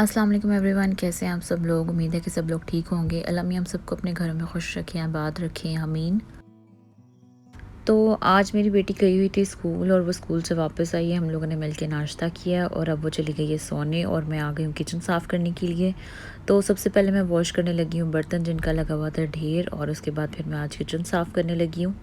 अस्सलाम वालेकुम एवरीवन, कैसे हैं आप सब लोग। उम्मीद है कि सब लोग ठीक होंगे। अल्लाह मियां हम सबको अपने घरों में खुश रखें, आबाद रखें, आमीन। तो आज मेरी बेटी गई हुई थी स्कूल और वो स्कूल से वापस आई है। हम लोगों ने मिलके नाश्ता किया और अब वो चली गई है सोने और मैं आ गई हूँ किचन साफ़ करने के लिए। तो सबसे पहले मैं वॉश करने लगी हूँ बर्तन जिनका लगा हुआ था ढेर, और उसके बाद फिर मैं आज किचन साफ़ करने लगी हूँ।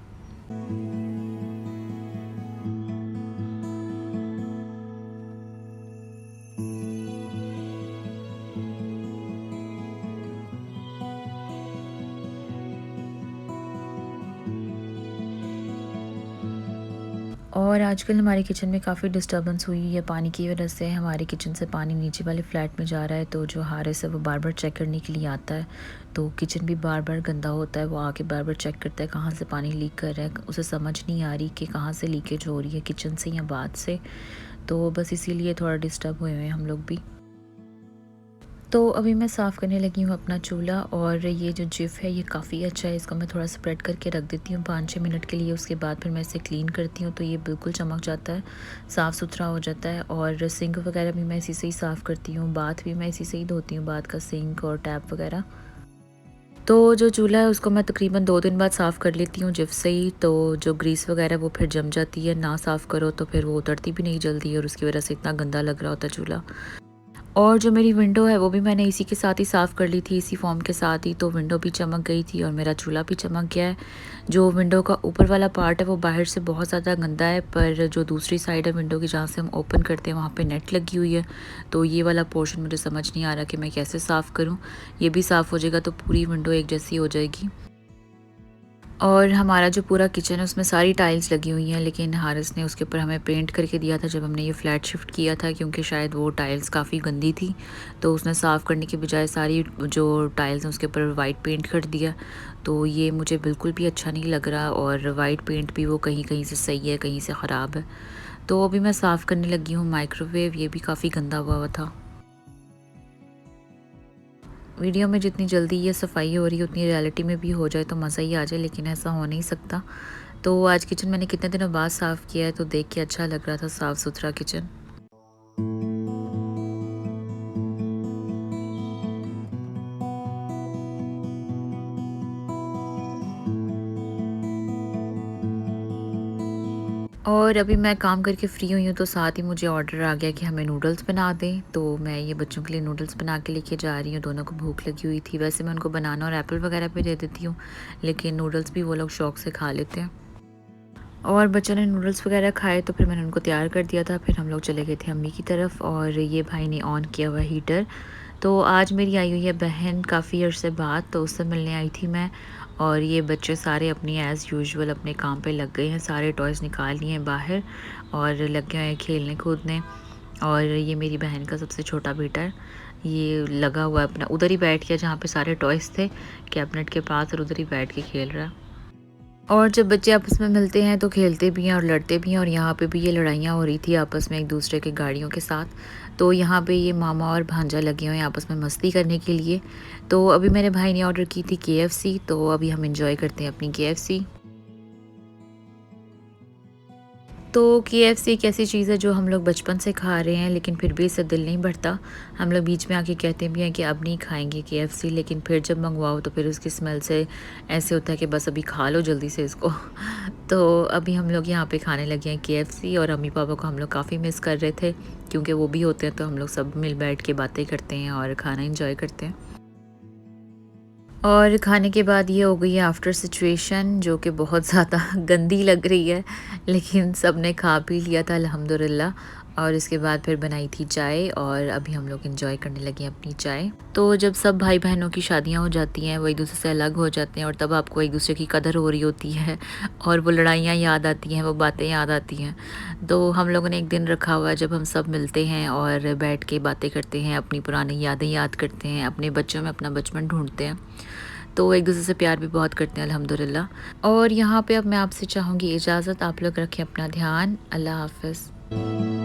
और आजकल हमारे किचन में काफ़ी डिस्टर्बेंस हुई है पानी की वजह से। हमारे किचन से पानी नीचे वाले फ्लैट में जा रहा है, तो जो हारिस है वो बार बार चेक करने के लिए आता है। तो किचन भी बार बार गंदा होता है, वो आके बार बार चेक करता है कहाँ से पानी लीक कर रहा है। उसे समझ नहीं आ रही कि कहाँ से लीकेज हो रही है, किचन से या बाथ से। तो बस इसीलिए थोड़ा डिस्टर्ब हुए हैं हम लोग भी। तो अभी मैं साफ़ करने लगी हूँ अपना चूल्हा, और ये जो जिफ है ये काफ़ी अच्छा है। इसको मैं थोड़ा स्प्रेड करके रख देती हूँ 5-6 मिनट के लिए। उसके बाद फिर मैं इसे क्लीन करती हूँ तो ये बिल्कुल चमक जाता है, साफ़ सुथरा हो जाता है। और सिंक वगैरह भी मैं इसी से ही साफ़ करती हूँ, बाथ भी मैं इसी से ही धोती हूँ, बाथ का सिंक और टैप वगैरह। तो जो चूल्हा है उसको मैं तकरीबन 2 दिन बाद साफ़ कर लेती हूँ जिफ से ही। तो जो ग्रीस वगैरह वो फिर जम जाती है, ना साफ़ करो तो फिर वो उतरती भी नहीं जल्दी, और उसकी वजह से इतना गंदा लग रहा होता है चूल्हा। और जो मेरी विंडो है वो भी मैंने इसी के साथ ही साफ़ कर ली थी, इसी फ़ोम के साथ ही। तो विंडो भी चमक गई थी और मेरा चूल्हा भी चमक गया है। जो विंडो का ऊपर वाला पार्ट है वो बाहर से बहुत ज़्यादा गंदा है, पर जो दूसरी साइड है विंडो की जहाँ से हम ओपन करते हैं वहाँ पे नेट लगी हुई है। तो ये वाला पोर्शन मुझे समझ नहीं आ रहा कि मैं कैसे साफ़ करूँ। ये भी साफ़ हो जाएगा तो पूरी विंडो एक जैसी हो जाएगी। और हमारा जो पूरा किचन है उसमें सारी टाइल्स लगी हुई हैं, लेकिन हारिस ने उसके ऊपर हमें पेंट करके दिया था जब हमने ये फ्लैट शिफ्ट किया था, क्योंकि शायद वो टाइल्स काफ़ी गंदी थी। तो उसने साफ़ करने के बजाय सारी जो टाइल्स हैं उसके ऊपर वाइट पेंट कर दिया। तो ये मुझे बिल्कुल भी अच्छा नहीं लग रहा, और वाइट पेंट भी वो कहीं कहीं से सही है, कहीं से ख़राब है। तो अभी मैं साफ़ करने लगी हूँ माइक्रोवेव, ये भी काफ़ी गंदा हुआ था। वीडियो में जितनी जल्दी ये सफाई हो रही है उतनी रियलिटी में भी हो जाए तो मज़ा ही आ जाए, लेकिन ऐसा हो नहीं सकता। तो आज किचन मैंने कितने दिनों बाद साफ़ किया है तो देख के अच्छा लग रहा था, साफ़ सुथरा किचन। और अभी मैं काम करके फ्री हुई हूँ तो साथ ही मुझे ऑर्डर आ गया कि हमें नूडल्स बना दें। तो मैं ये बच्चों के लिए नूडल्स बना के लेके जा रही हूँ, दोनों को भूख लगी हुई थी। वैसे मैं उनको बनाना और एप्पल वगैरह भी दे देती हूँ, लेकिन नूडल्स भी वो लोग शौक़ से खा लेते हैं। और बच्चों ने नूडल्स वगैरह खाए तो फिर मैंने उनको तैयार कर दिया था। फिर हम लोग चले गए थे अम्मी की तरफ, और ये भाई ने ऑन किया हुआ हीटर। तो आज मेरी आई हुई है बहन काफ़ी अर्से बाद, तो उससे मिलने आई थी मैं। और ये बच्चे सारे अपनी एज़ यूजुअल अपने काम पे लग गए हैं, सारे टॉयज़ निकाल लिए हैं बाहर और लग गए हैं खेलने कूदने। और ये मेरी बहन का सबसे छोटा बेटा है, ये लगा हुआ है अपना, उधर ही बैठ गया जहाँ पे सारे टॉयज़ थे कैबिनेट के पास, और उधर ही बैठ के खेल रहा है। और जब बच्चे आपस में मिलते हैं तो खेलते भी हैं और लड़ते भी हैं, और यहाँ पे भी ये लड़ाइयाँ हो रही थी आपस में एक दूसरे के गाड़ियों के साथ। तो यहाँ पे ये मामा और भांजा लगे हुए हैं आपस में मस्ती करने के लिए। तो अभी मेरे भाई ने ऑर्डर की थी KFC, तो अभी हम इंजॉय करते हैं अपनी KFC। तो KFC एक ऐसी चीज़ है जो हम लोग बचपन से खा रहे हैं, लेकिन फिर भी इससे दिल नहीं भरता। हम लोग बीच में आके कहते भी हैं कि अब नहीं खाएंगे KFC, लेकिन फिर जब मंगवाओ तो फिर उसकी स्मेल से ऐसे होता है कि बस अभी खा लो जल्दी से इसको। तो अभी हम लोग यहाँ पे खाने लगे हैं KFC, और अम्मी पापा को हम लोग काफ़ी मिस कर रहे थे क्योंकि वो भी होते हैं, तो हम लोग सब मिल बैठ के बातें करते हैं और खाना इंजॉय करते हैं। और खाने के बाद ये हो गई है आफ्टर सिचुएशन, जो कि बहुत ज़्यादा गंदी लग रही है, लेकिन सब ने खा पी लिया था अल्हम्दुलिल्लाह। और इसके बाद फिर बनाई थी चाय, और अभी हम लोग एंजॉय करने लगे हैं अपनी चाय। तो जब सब भाई बहनों की शादियां हो जाती हैं, वो एक दूसरे से अलग हो जाते हैं, और तब आपको एक दूसरे की कदर हो रही होती है और वो लड़ाइयाँ याद आती हैं, वो बातें याद आती हैं। तो हम लोगों ने एक दिन रखा हुआ है जब हम सब मिलते हैं और बैठ के बातें करते हैं, अपनी पुरानी यादें याद करते हैं, अपने बच्चों में अपना बचपन ढूंढते हैं। तो एक दूसरे से प्यार भी बहुत करते हैं अल्हम्दुलिल्लाह। और यहाँ पे अब मैं आपसे चाहूँगी इजाज़त, आप लोग रखें अपना ध्यान। अल्लाह हाफ़िज़।